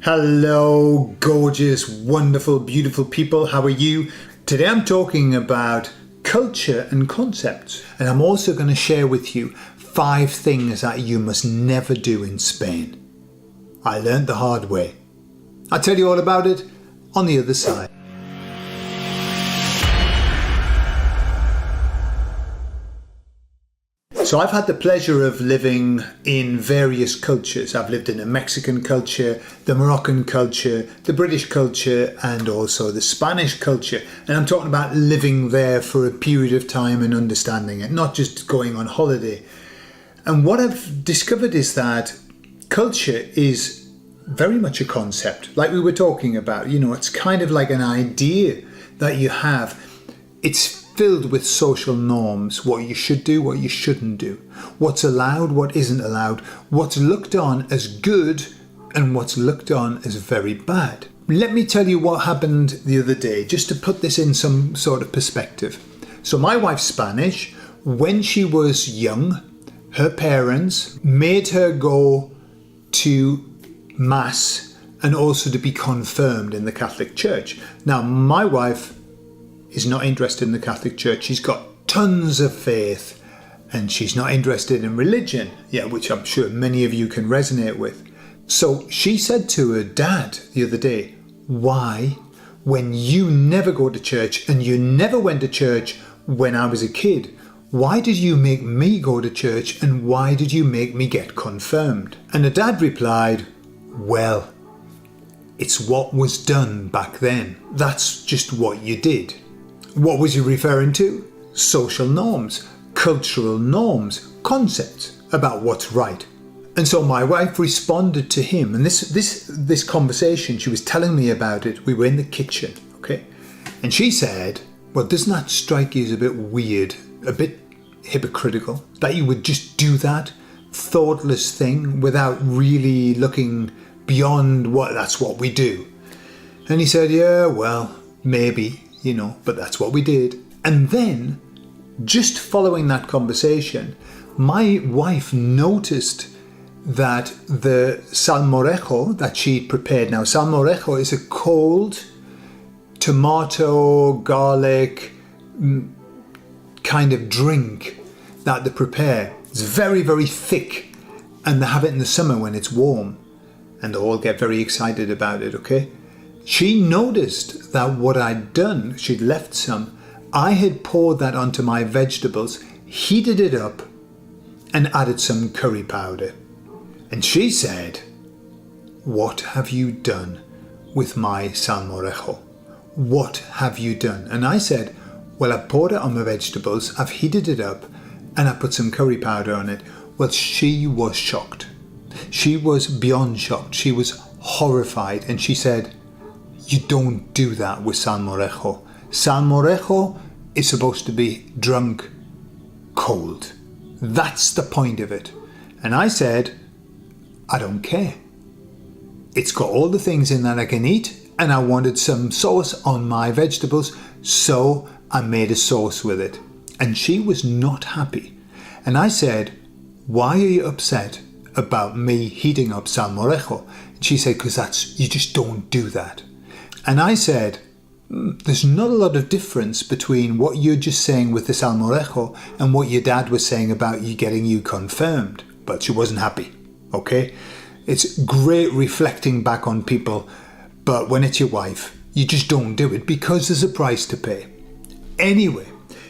Hello, gorgeous, wonderful, beautiful people. How are you? Today I'm talking about culture and concepts. And I'm also going to share with you 5 things that you must never do in Spain. I learned the hard way. I'll tell you all about it on the other side. So I've had the pleasure of living in various cultures. I've lived in a Mexican culture, the Moroccan culture, the British culture, and also the Spanish culture. And I'm talking about living there for a period of time and understanding it, not just going on holiday. And what I've discovered is that culture is very much a concept, like we were talking about. You know, it's kind of like an idea that you have. It's filled with social norms, what you should do, what you shouldn't do, what's allowed, what isn't allowed, what's looked on as good and what's looked on as very bad. Let me tell you what happened the other day, just to put this in some sort of perspective. So my wife's Spanish. When she was young, her parents made her go to Mass and also to be confirmed in the Catholic Church. Now, my wife is not interested in the Catholic Church. She's got tons of faith and she's not interested in religion, which I'm sure many of you can resonate with. So she said to her dad the other day, why, when you never go to church and you never went to church when I was a kid, why did you make me go to church and why did you make me get confirmed? And the dad replied, well, it's what was done back then. That's just what you did. What was he referring to? Social norms, cultural norms, concepts about what's right. And so my wife responded to him, and this conversation, she was telling me about it. We were in the kitchen, okay? And she said, well, doesn't that strike you as a bit weird, a bit hypocritical, that you would just do that thoughtless thing without really looking beyond that's what we do? And he said, yeah, well, maybe. But that's what we did. And then, just following that conversation, my wife noticed that the salmorejo that she'd prepared. Now, salmorejo is a cold tomato, garlic kind of drink that they prepare. It's very, very thick. And they have it in the summer when it's warm. And they all get very excited about it, okay? She noticed that what I'd done, she'd left some, I had poured that onto my vegetables, heated it up, and added some curry powder. And she said, what have you done with my salmorejo? What have you done? And I said, well, I poured it on my vegetables, I've heated it up, and I put some curry powder on it. Well, she was shocked. She was beyond shocked. She was horrified. And she said, you don't do that with salmorejo. Salmorejo is supposed to be drunk cold. That's the point of it. And I said, I don't care. It's got all the things in that I can eat, and I wanted some sauce on my vegetables, so I made a sauce with it. And she was not happy. And I said, why are you upset about me heating up salmorejo? And she said, because you just don't do that. And I said, there's not a lot of difference between what you're just saying with the salmorejo and what your dad was saying about you getting you confirmed. But she wasn't happy, okay? It's great reflecting back on people, but when it's your wife, you just don't do it because there's a price to pay. Anyway,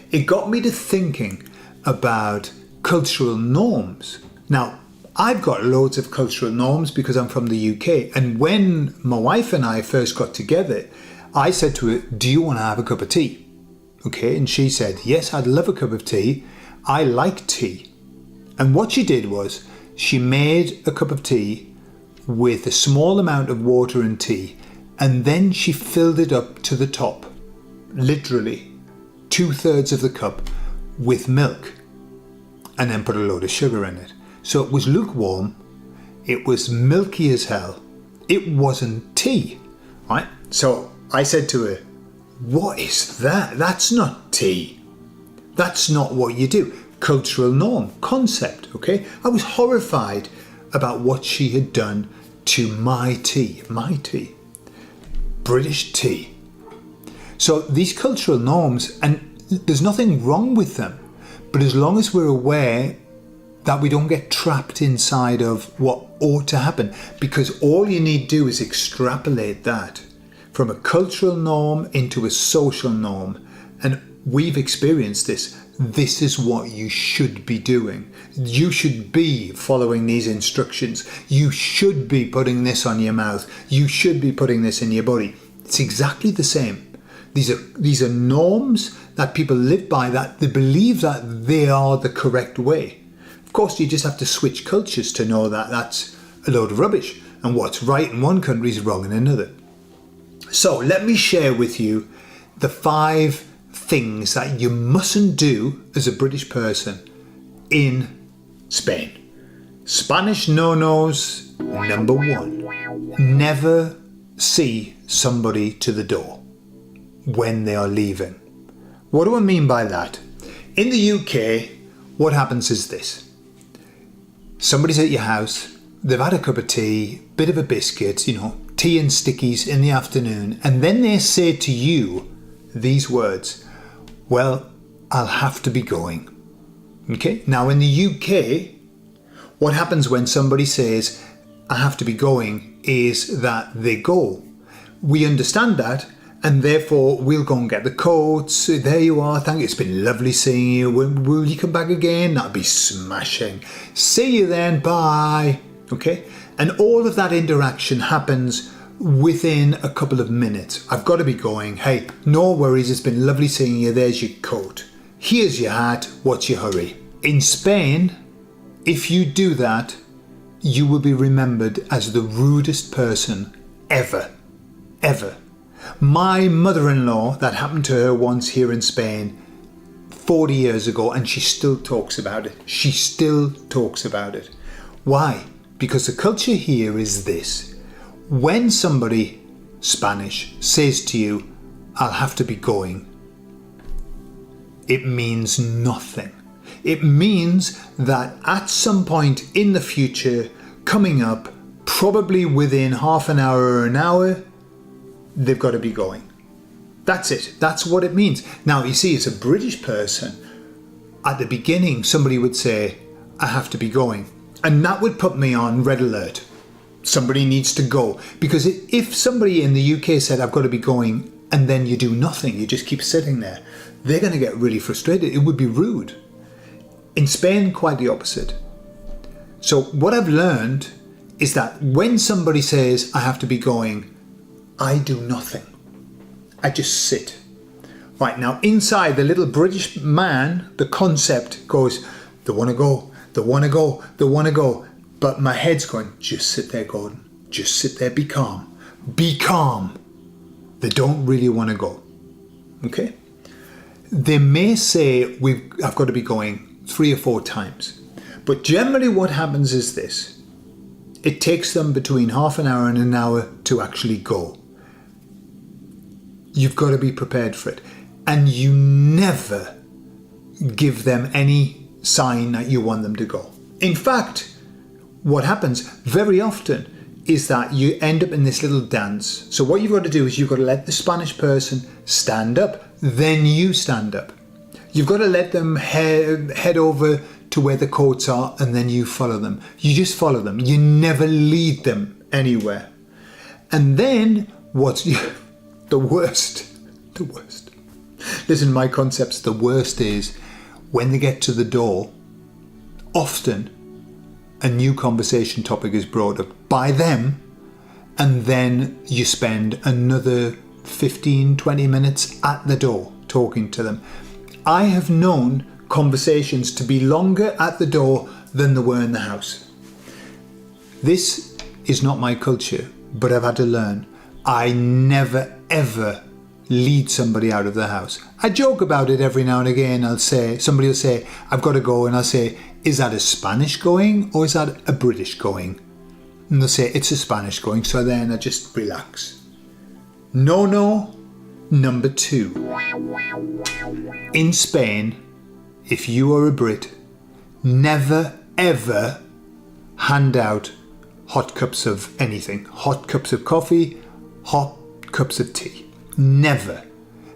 it got me to thinking about cultural norms. Now, I've got loads of cultural norms because I'm from the UK. And when my wife and I first got together, I said to her, do you want to have a cup of tea? Okay, and she said, yes, I'd love a cup of tea. I like tea. And what she did was she made a cup of tea with a small amount of water and tea, and then she filled it up to the top, literally 2/3 of the cup with milk, and then put a load of sugar in it. So it was lukewarm, it was milky as hell, it wasn't tea, right? So I said to her, what is that? That's not tea. That's not what you do. Cultural norm, concept, okay? I was horrified about what she had done to my tea, British tea. So these cultural norms, and there's nothing wrong with them, but as long as we're aware that we don't get trapped inside of what ought to happen, because all you need to do is extrapolate that from a cultural norm into a social norm. And we've experienced this. This is what you should be doing. You should be following these instructions. You should be putting this on your mouth. You should be putting this in your body. It's exactly the same. These are norms that people live by, that they believe that they are the correct way. Of course, you just have to switch cultures to know that that's a load of rubbish, and what's right in one country is wrong in another. So let me share with you the 5 things that you mustn't do as a British person in Spain. Spanish no-nos. Number 1, never see somebody to the door when they are leaving. What do I mean by that? In the UK, what happens is this. Somebody's at your house, they've had a cup of tea, bit of a biscuit, tea and stickies in the afternoon, and then they say to you these words, well, I'll have to be going. Okay? Now in the UK, what happens when somebody says, I have to be going, is that they go. We understand that, and therefore we'll go and get the coats. There you are, thank you, it's been lovely seeing you. Will you come back again? That'd be smashing. See you then, bye. Okay? And all of that interaction happens within a couple of minutes. I've got to be going. Hey, no worries, it's been lovely seeing you. There's your coat. Here's your hat. What's your hurry? In Spain, if you do that, you will be remembered as the rudest person ever. Ever. My mother-in-law, that happened to her once here in Spain 40 years ago, and she still talks about it. She still talks about it. Why? Because the culture here is this. When somebody, Spanish, says to you, I'll have to be going, it means nothing. It means that at some point in the future, coming up, probably within half an hour or an hour, they've got to be going. That's it. That's what it means. Now, you see, as a British person, at the beginning, somebody would say, I have to be going. And that would put me on red alert. Somebody needs to go. Because if somebody in the UK said, I've got to be going, and then you do nothing, you just keep sitting there, they're going to get really frustrated. It would be rude. In Spain, quite the opposite. So what I've learned is that when somebody says, I have to be going, I do nothing. I just sit. Right, now inside the little British man, the concept goes, they want to go, they want to go, they want to go. But my head's going, just sit there, Gordon. Just sit there, be calm. Be calm. They don't really want to go. Okay? They may say, I've got to be going 3 or 4 times. But generally what happens is this. It takes them between half an hour and an hour to actually go. You've got to be prepared for it. And you never give them any sign that you want them to go. In fact, what happens very often is that you end up in this little dance. So what you've got to do is you've got to let the Spanish person stand up, then you stand up. You've got to let them head over to where the coats are, and then you follow them. You just follow them. You never lead them anywhere. And then what's the worst? The worst. Listen, my concepts, the worst is when they get to the door, often a new conversation topic is brought up by them, and then you spend another 15, 20 minutes at the door talking to them. I have known conversations to be longer at the door than they were in the house. This is not my culture, but I've had to learn. I never ever lead somebody out of the house. I joke about it every now and again. Somebody will say, I've got to go, and I'll say, is that a Spanish going or is that a British going? And they'll say, it's a Spanish going, so then I just relax. No. Number 2. In Spain, if you are a Brit, never ever hand out hot cups of anything. Hot cups of coffee, hot cups of tea. Never.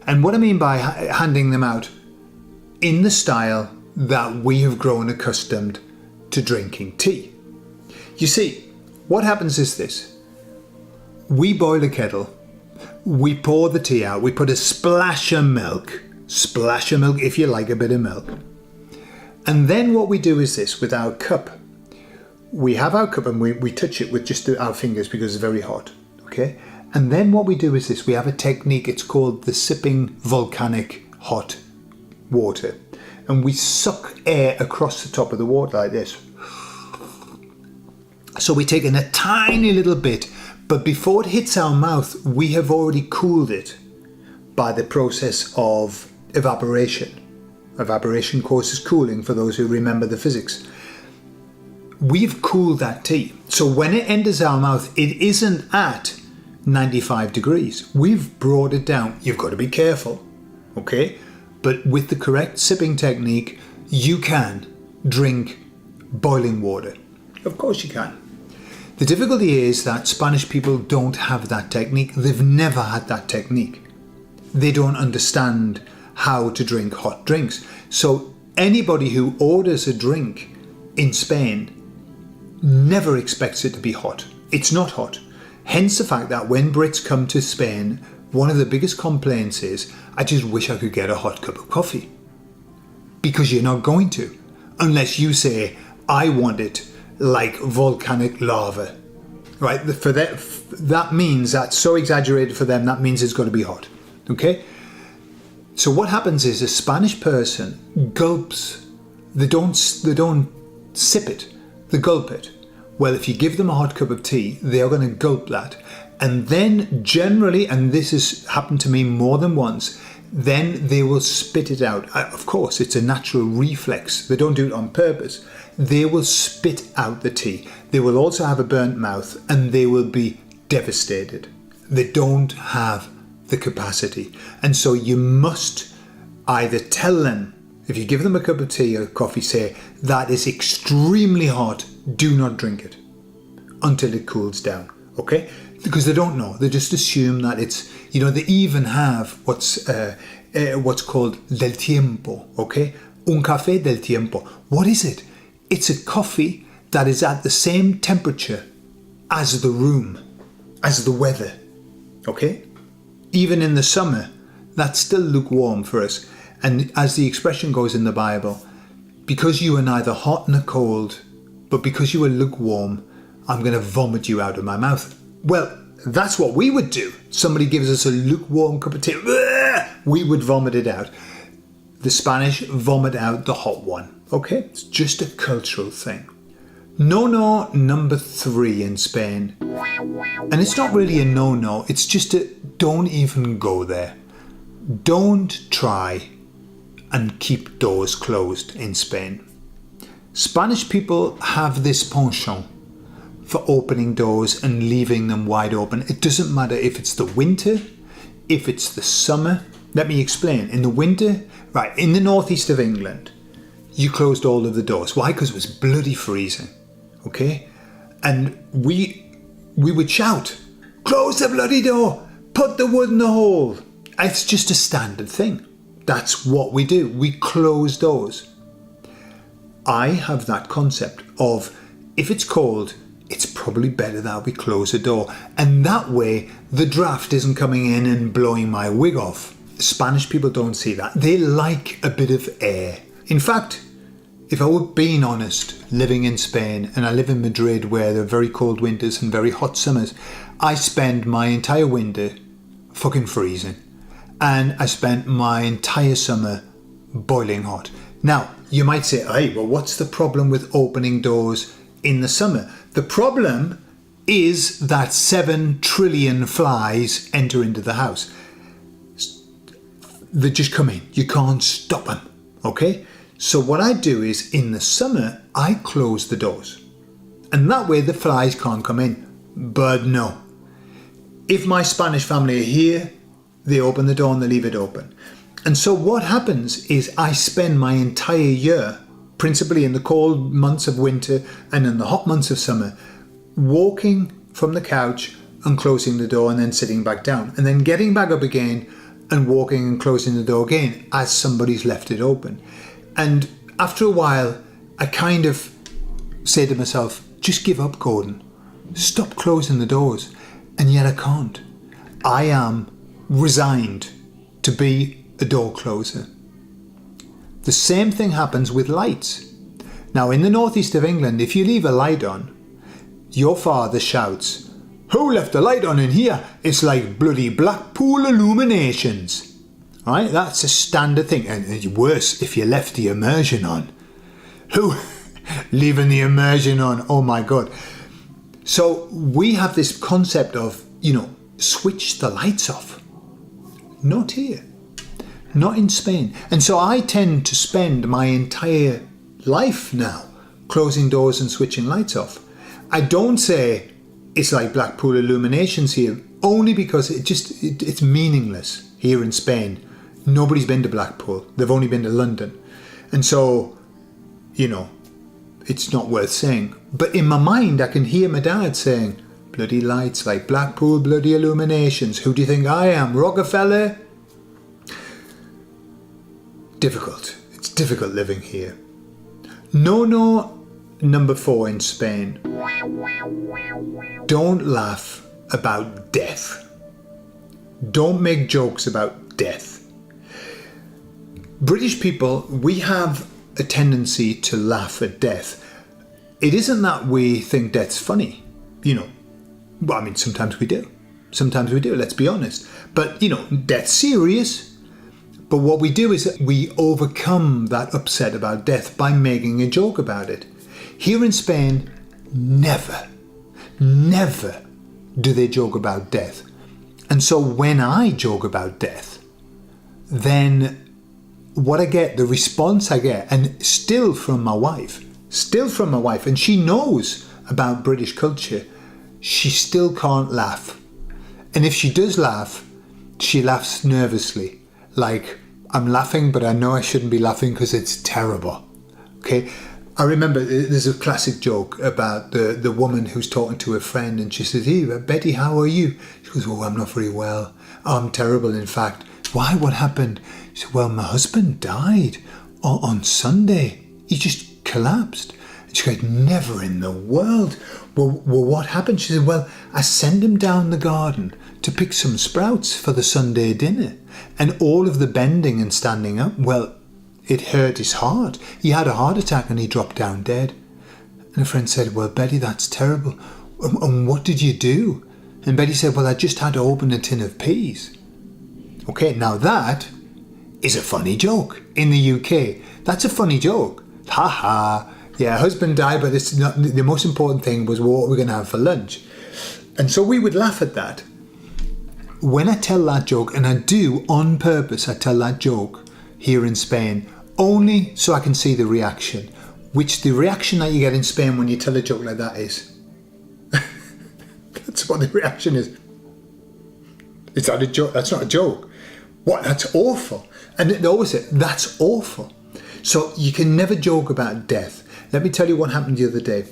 And what I mean by handing them out, in the style that we have grown accustomed to drinking tea. You see, what happens is this. We boil a kettle, we pour the tea out, we put a splash of milk if you like a bit of milk. And then what we do is this, with our cup. We have our cup and we touch it with just our fingers because it's very hot, okay? And then what we do is this, we have a technique, it's called the sipping volcanic hot water. And we suck air across the top of the water like this. So we're taking a tiny little bit, but before it hits our mouth, we have already cooled it by the process of evaporation. Evaporation causes cooling, for those who remember the physics. We've cooled that tea. So when it enters our mouth, it isn't at 95 degrees. We've brought it down. You've got to be careful, okay? But with the correct sipping technique, you can drink boiling water. Of course you can. The difficulty is that Spanish people don't have that technique. They've never had that technique. They don't understand how to drink hot drinks. So anybody who orders a drink in Spain never expects it to be hot. It's not hot. Hence the fact that when Brits come to Spain, one of the biggest complaints is, I just wish I could get a hot cup of coffee. Because you're not going to, unless you say, I want it like volcanic lava. Right? For that means that's so exaggerated for them, that means it's got to be hot. Okay? So what happens is a Spanish person gulps. They don't sip it. They gulp it. Well, if you give them a hot cup of tea, they are going to gulp that. And then generally, and this has happened to me more than once, then they will spit it out. Of course, it's a natural reflex. They don't do it on purpose. They will spit out the tea. They will also have a burnt mouth and they will be devastated. They don't have the capacity. And so you must either tell them, if you give them a cup of tea or coffee, say, that is extremely hot, do not drink it until it cools down, okay? Because they don't know. They just assume that it's, they even have what's called del tiempo, okay? Un café del tiempo. What is it? It's a coffee that is at the same temperature as the room, as the weather, okay? Even in the summer, that's still lukewarm for us. And as the expression goes in the Bible, because you are neither hot nor cold, but because you are lukewarm, I'm going to vomit you out of my mouth. Well, that's what we would do. Somebody gives us a lukewarm cup of tea, we would vomit it out. The Spanish vomit out the hot one. Okay? It's just a cultural thing. No-no number 3 in Spain. And it's not really a no-no, it's just a don't even go there. Don't try and keep doors closed in Spain. Spanish people have this penchant for opening doors and leaving them wide open. It doesn't matter if it's the winter, if it's the summer. Let me explain. In the winter, right, in the northeast of England, you closed all of the doors. Why? Because it was bloody freezing, okay? And we would shout, close the bloody door, put the wood in the hole. It's just a standard thing. That's what we do. We close doors. I have that concept of, if it's cold, it's probably better that we close a door. And that way, the draft isn't coming in and blowing my wig off. Spanish people don't see that. They like a bit of air. In fact, if I were being honest, living in Spain, and I live in Madrid where there are very cold winters and very hot summers, I spend my entire winter fucking freezing. And I spent my entire summer boiling hot. Now, you might say, hey, well, what's the problem with opening doors in the summer? The problem is that 7 trillion flies enter into the house. They just come in. You can't stop them, okay? So what I do is, in the summer, I close the doors. And that way the flies can't come in. But no. If my Spanish family are here, they open the door and they leave it open. And so what happens is I spend my entire year, principally in the cold months of winter and in the hot months of summer, walking from the couch and closing the door and then sitting back down, and then getting back up again and walking and closing the door again as somebody's left it open. And after a while, I kind of say to myself, just give up, Gordon. Stop closing the doors. And yet I can't. I am resigned to be a door closer. The same thing happens with lights. Now, in the northeast of England, if you leave a light on, your father shouts, "Who left the light on in here? It's like bloody Blackpool illuminations." Right? That's a standard thing. And it's worse if you left the immersion on. Who? Leaving the immersion on. Oh my God. So we have this concept of, switch the lights off. Not here. Not in Spain. And so I tend to spend my entire life now closing doors and switching lights off. I don't say it's like Blackpool illuminations here, only because it's meaningless here in Spain. Nobody's been to Blackpool. They've only been to London. And so, it's not worth saying. But in my mind, I can hear my dad saying, bloody lights like Blackpool, bloody illuminations. Who do you think I am, Rockefeller? Difficult. It's difficult living here. No, number 4 in Spain. Don't laugh about death. Don't make jokes about death. British people, we have a tendency to laugh at death. It isn't that we think death's funny, Well, I mean, sometimes we do. Sometimes we do, let's be honest. But, death's serious. But what we do is we overcome that upset about death by making a joke about it. Here in Spain, never do they joke about death. And so when I joke about death, then what I get, the response I get, and still from my wife, and she knows about British culture, she still can't laugh. And if she does laugh, she laughs nervously. Like, I'm laughing, but I know I shouldn't be laughing because it's terrible. Okay? I remember there's a classic joke about the woman who's talking to a friend, and she says, "Hey, Betty, how are you?" She goes, "Oh, I'm not very well. Oh, I'm terrible, in fact." "Why? What happened?" She said, "Well, my husband died on Sunday. He just collapsed." And she goes, "Never in the world. Well, what happened?" She said, "Well, I sent him down the garden to pick some sprouts for the Sunday dinner. And all of the bending and standing up, well, it hurt his heart. He had a heart attack and he dropped down dead." And a friend said, "Well, Betty, that's terrible. And what did you do?" And Betty said, "Well, I just had to open a tin of peas." Okay, now that is a funny joke in the UK. That's a funny joke. Ha ha. Yeah, husband died, but it's not, the most important thing was what we're going to have for lunch. And so we would laugh at that. When I tell that joke, and I do on purpose, I tell that joke here in Spain, only so I can see the reaction, which the reaction that you get in Spain when you tell a joke like that is, that's what the reaction is. It's not a joke. That's not a joke. What? That's awful. And they always say, that's awful. So you can never joke about death. Let me tell you what happened the other day.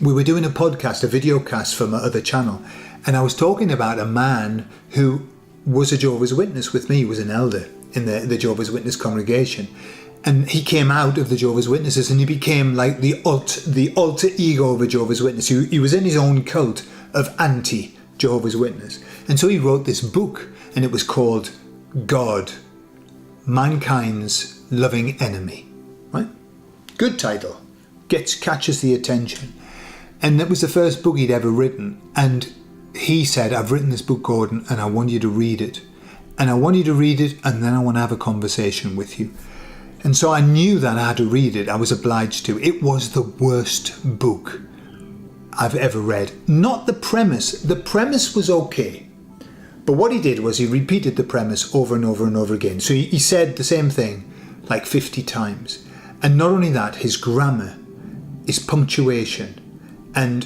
We were doing a podcast, a video cast for my other channel, and I was talking about a man who was a Jehovah's Witness with me. He was an elder in the Jehovah's Witness congregation. And he came out of the Jehovah's Witnesses and he became like the alter ego of a Jehovah's Witness. He was in his own cult of anti-Jehovah's Witness. And so he wrote this book, and it was called God, Mankind's Loving Enemy. Right? Good title. Catches the attention. And that was the first book he'd ever written. And he said, "I've written this book, Gordon, and I want you to read it. And I want you to read it, and then I want to have a conversation with you." And so I knew that I had to read it. I was obliged to. It was the worst book I've ever read. Not the premise. The premise was okay. But what he did was he repeated the premise over and over and over again. So he said the same thing like 50 times. And not only that, his grammar, his punctuation, and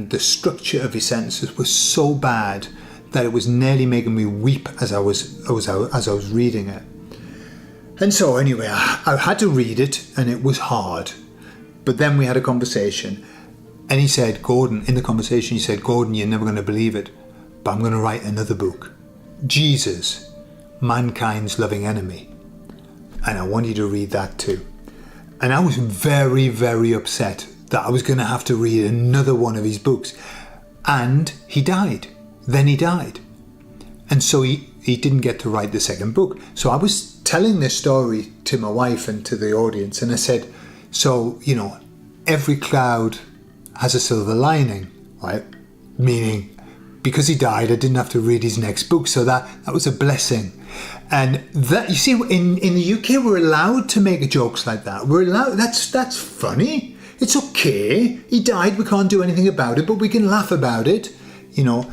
the structure of his sentences was so bad that it was nearly making me weep as I was reading it. And so anyway, I had to read it, and it was hard. But then we had a conversation, And he said, Gordon, in the conversation, he said, Gordon, you're never going to believe it, but I'm going to write another book. Jesus, Mankind's Loving Enemy. And I want you to read that too. And I was very, very upset that I was going to have to read another one of his books. And he died. Then he died. And so he didn't get to write the second book. So I was telling this story to my wife and to the audience. And I said, so, you know, every cloud has a silver lining, right? Meaning, because he died, I didn't have to read his next book. So that was a blessing. And that, you see, in the UK, we're allowed to make jokes like that. We're allowed, that's funny. It's okay. He died, we can't do anything about it, but we can laugh about it, you know.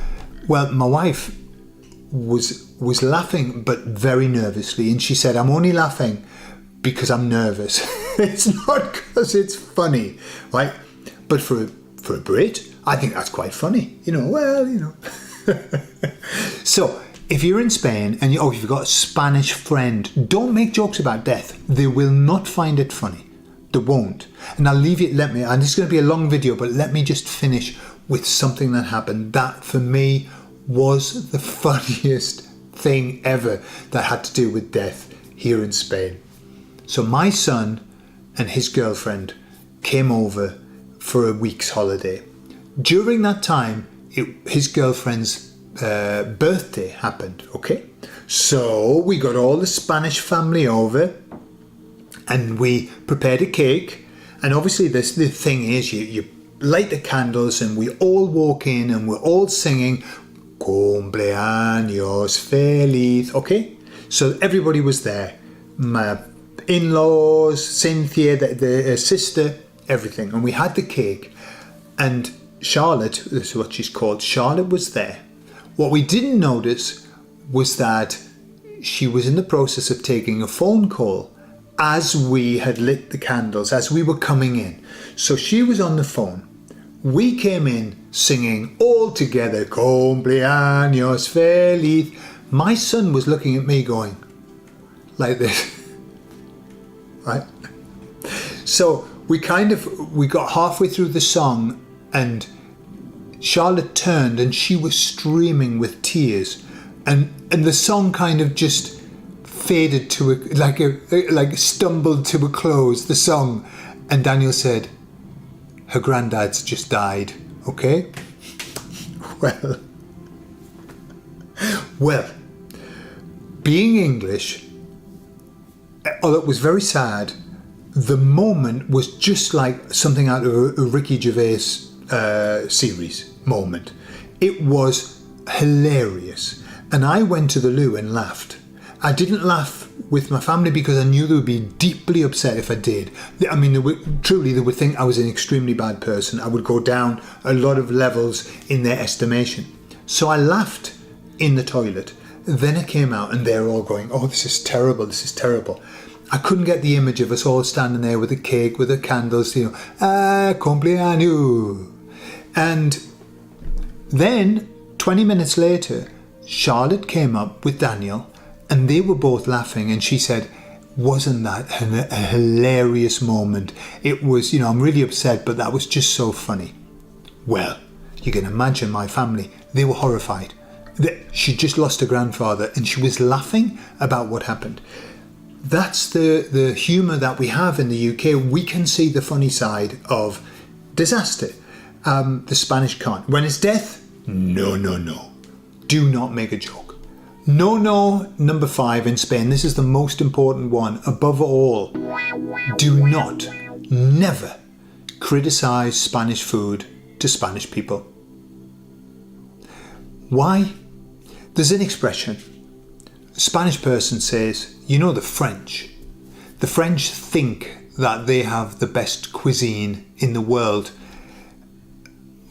Well, my wife was laughing, but very nervously. And she said, I'm only laughing because I'm nervous. It's not because it's funny, right? But for a Brit, I think that's quite funny. You know, well, you know. So, if you're in Spain and you've got a Spanish friend, don't make jokes about death. They will not find it funny. They won't. And I'll leave it, and this is going to be a long video, but let me just finish with something that happened. That, for me, was the funniest thing ever that had to do with death here in Spain. So my son and his girlfriend came over for a week's holiday. During that time, his girlfriend's birthday happened, okay? So we got all the Spanish family over and we prepared a cake. And obviously the thing is, you light the candles and we all walk in and we're all singing Cumpleaños feliz, okay? So everybody was there. My in-laws, Cynthia, the sister, everything. And we had the cake. And Charlotte, this is what she's called, Charlotte was there. What we didn't notice was that she was in the process of taking a phone call as we had lit the candles, as we were coming in. So she was on the phone. We came in singing all together, Cumpleaños feliz. My son was looking at me going like this, right? So we got halfway through the song and Charlotte turned and she was streaming with tears, and the song kind of just faded to like stumbled to a close, the song. And Daniel said, her granddad's just died, okay? Well, being English, although it was very sad, the moment was just like something out of a Ricky Gervais series moment. It was hilarious. And I went to the loo and laughed. I didn't laugh with my family because I knew they would be deeply upset if I did. I mean, they would think I was an extremely bad person. I would go down a lot of levels in their estimation. So I laughed in the toilet. Then I came out and they're all going, oh, this is terrible, this is terrible. I couldn't get the image of us all standing there with a cake, with the candles, you know, cumpleaños. And then 20 minutes later, Charlotte came up with Daniel and they were both laughing, and she said, wasn't that a hilarious moment? It was, you know, I'm really upset, but that was just so funny. Well, you can imagine my family, they were horrified. She just lost her grandfather and she was laughing about what happened. That's the humour that we have in the UK. We can see the funny side of disaster. The Spanish can't. When it's death, no. Do not make a joke. No, number 5 in Spain. This is the most important one. Above all, do not, never criticise Spanish food to Spanish people. Why? There's an expression. A Spanish person says, you know, the French think that they have the best cuisine in the world.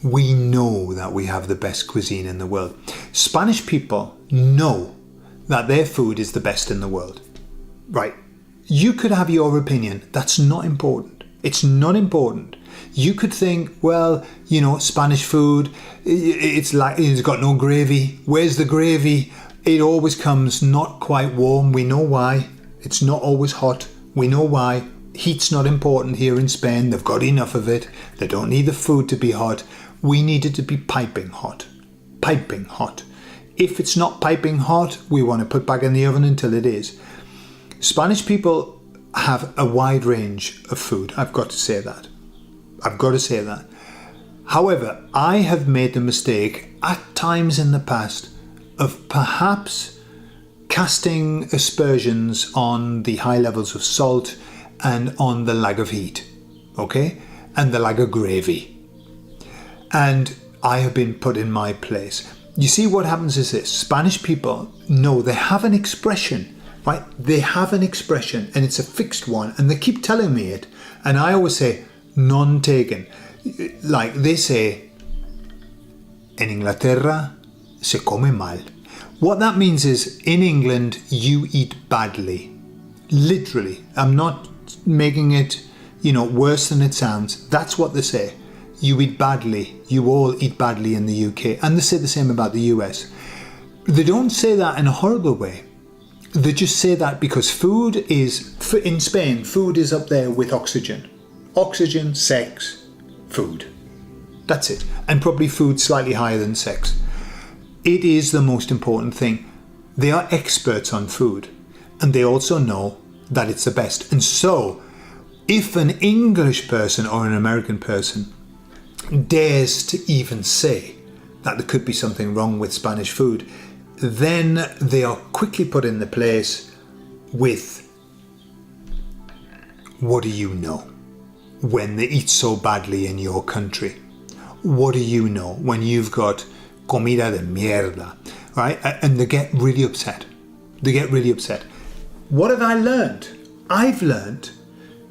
We know that we have the best cuisine in the world. Spanish people know that their food is the best in the world. Right. You could have your opinion. That's not important. It's not important. You could think, well, you know, Spanish food, it's got no gravy. Where's the gravy? It always comes not quite warm. We know why. It's not always hot. We know why. Heat's not important here in Spain. They've got enough of it. They don't need the food to be hot. We need it to be piping hot. Piping hot. If it's not piping hot, we want to put back in the oven until it is. Spanish people have a wide range of food. I've got to say that. However, I have made the mistake at times in the past of perhaps casting aspersions on the high levels of salt and on the lack of heat, okay? And the lack of gravy. And I have been put in my place. You see, what happens is this. Spanish people know they have an expression, right? They have an expression and it's a fixed one and they keep telling me it. And I always say, none taken. Like they say, en Inglaterra se come mal. What that means is, in England, you eat badly. Literally. I'm not making it, worse than it sounds. That's what they say. You eat badly. You all eat badly in the UK. And they say the same about the US. They don't say that in a horrible way. They just say that because food is, in Spain, food is up there with oxygen. Oxygen, sex, food. That's it. And probably food slightly higher than sex. It is the most important thing. They are experts on food. And they also know that it's the best. And so, if an English person or an American person dares to even say that there could be something wrong with Spanish food, then they are quickly put in the place with, what do you know when they eat so badly in your country? What do you know when you've got comida de mierda, right? And they get really upset. What have I learned? I've learned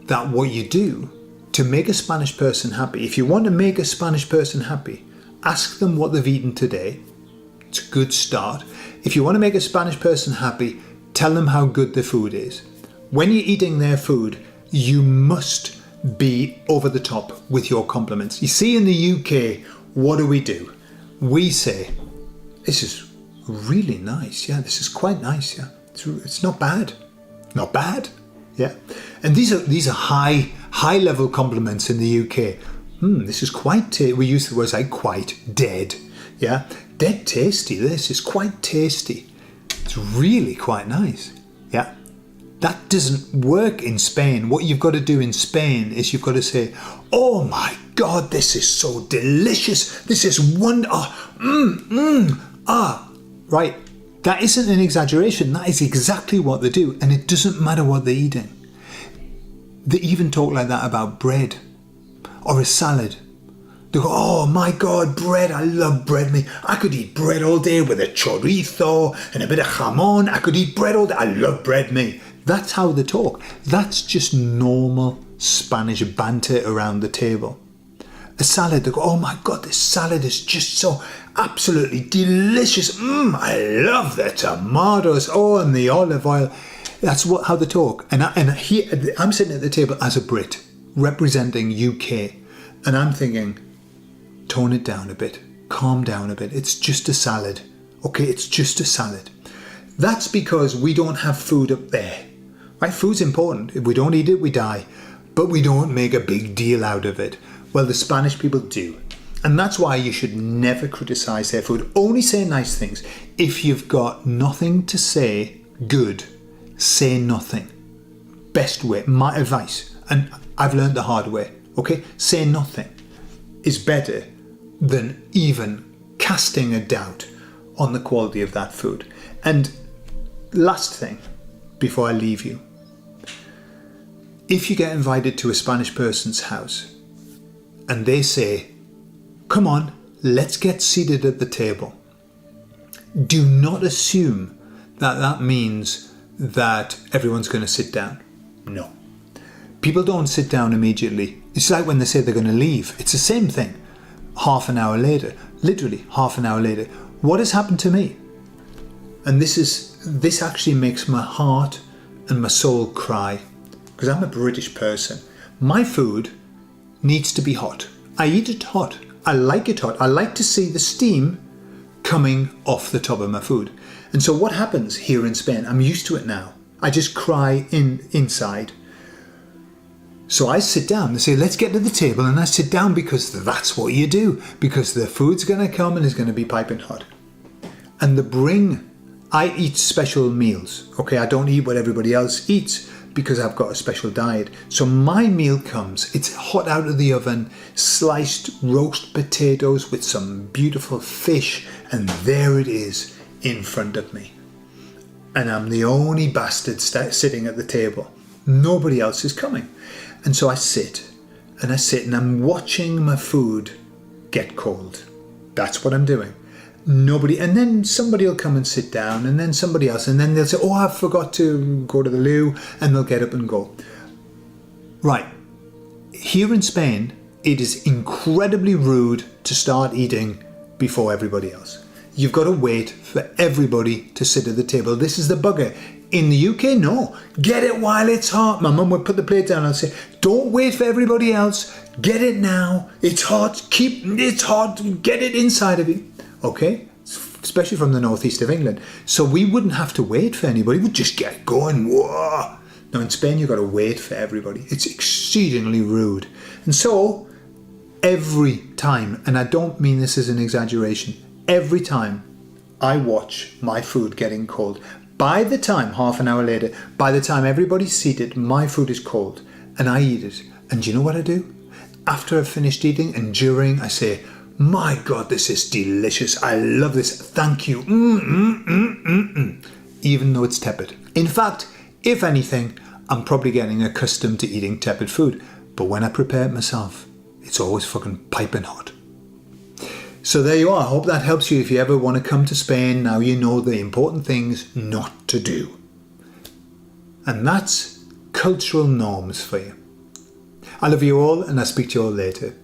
that what you do to make a Spanish person happy, if you want to make a Spanish person happy, ask them what they've eaten today. It's a good start. If you want to make a Spanish person happy, tell them how good the food is. When you're eating their food, you must be over the top with your compliments. You see, in the UK, what do? We say, this is really nice. Yeah, this is quite nice. Yeah, it's not bad. Not bad. Yeah. And these are high level compliments in the UK. This is quite, we use the words like quite, dead. Yeah. Dead tasty. This is quite tasty. It's really quite nice. Yeah. That doesn't work in Spain. What you've got to do in Spain is you've got to say, oh my God, this is so delicious. This is wonderful. Right. That isn't an exaggeration. That is exactly what they do. And it doesn't matter what they're eating. They even talk like that about bread or a salad. They go, oh my God, bread. I love bread, mate. I could eat bread all day with a chorizo and a bit of jamon. I could eat bread all day. I love bread, mate. That's how they talk. That's just normal Spanish banter around the table. A salad, they go, oh my God, this salad is just so absolutely delicious. I love the tomatoes. Oh, and the olive oil. That's how they talk. And here, I'm sitting at the table as a Brit, representing UK. And I'm thinking, tone it down a bit. Calm down a bit. It's just a salad. Okay, it's just a salad. That's because we don't have food up there. Right? Food's important. If we don't eat it, we die. But we don't make a big deal out of it. Well, the Spanish people do. And that's why you should never criticize their food. Only say nice things. If you've got nothing to say good, say nothing. Best way, my advice. And I've learned the hard way. Okay? Say nothing is better than even casting a doubt on the quality of that food. And last thing, before I leave you. If you get invited to a Spanish person's house and they say, come on, let's get seated at the table. Do not assume that that means that everyone's going to sit down. No. People don't sit down immediately. It's like when they say they're going to leave. It's the same thing. Half an hour later, literally half an hour later. What has happened to me? And this actually makes my heart and my soul cry, because I'm a British person. My food needs to be hot. I eat it hot. I like it hot. I like to see the steam coming off the top of my food. And so what happens here in Spain, I'm used to it now. I just cry inside. So I sit down. They say, let's get to the table. And I sit down because that's what you do. Because the food's going to come and it's going to be piping hot. And I eat special meals. Okay, I don't eat what everybody else eats because I've got a special diet. So my meal comes, it's hot out of the oven, sliced roast potatoes with some beautiful fish. And there it is in front of me. And I'm the only bastard sitting at the table. Nobody else is coming. And so I sit and I'm watching my food get cold. That's what I'm doing. And then somebody will come and sit down, and then somebody else, and then they'll say, oh, I forgot to go to the loo, and they'll get up and go. Right. Here in Spain, it is incredibly rude to start eating before everybody else. You've got to wait for everybody to sit at the table. This is the bugger. In the UK, no. Get it while it's hot. My mum would put the plate down and say, don't wait for everybody else. Get it now. It's hot. It's hot. Get it inside of you. Okay? Especially from the northeast of England. So we wouldn't have to wait for anybody. We'd just get going. Whoa. Now in Spain, you've got to wait for everybody. It's exceedingly rude. And so every time, and I don't mean this as an exaggeration, every time I watch my food getting cold, by the time, half an hour later, by the time everybody's seated, my food is cold and I eat it. And do you know what I do? After I've finished eating and during, I say, my God, this is delicious. I love this. Thank you. Even though it's tepid. In fact, if anything, I'm probably getting accustomed to eating tepid food. But when I prepare it myself, it's always fucking piping hot. So there you are. I hope that helps you if you ever want to come to Spain. Now you know the important things not to do. And that's cultural norms for you. I love you all and I'll speak to you all later.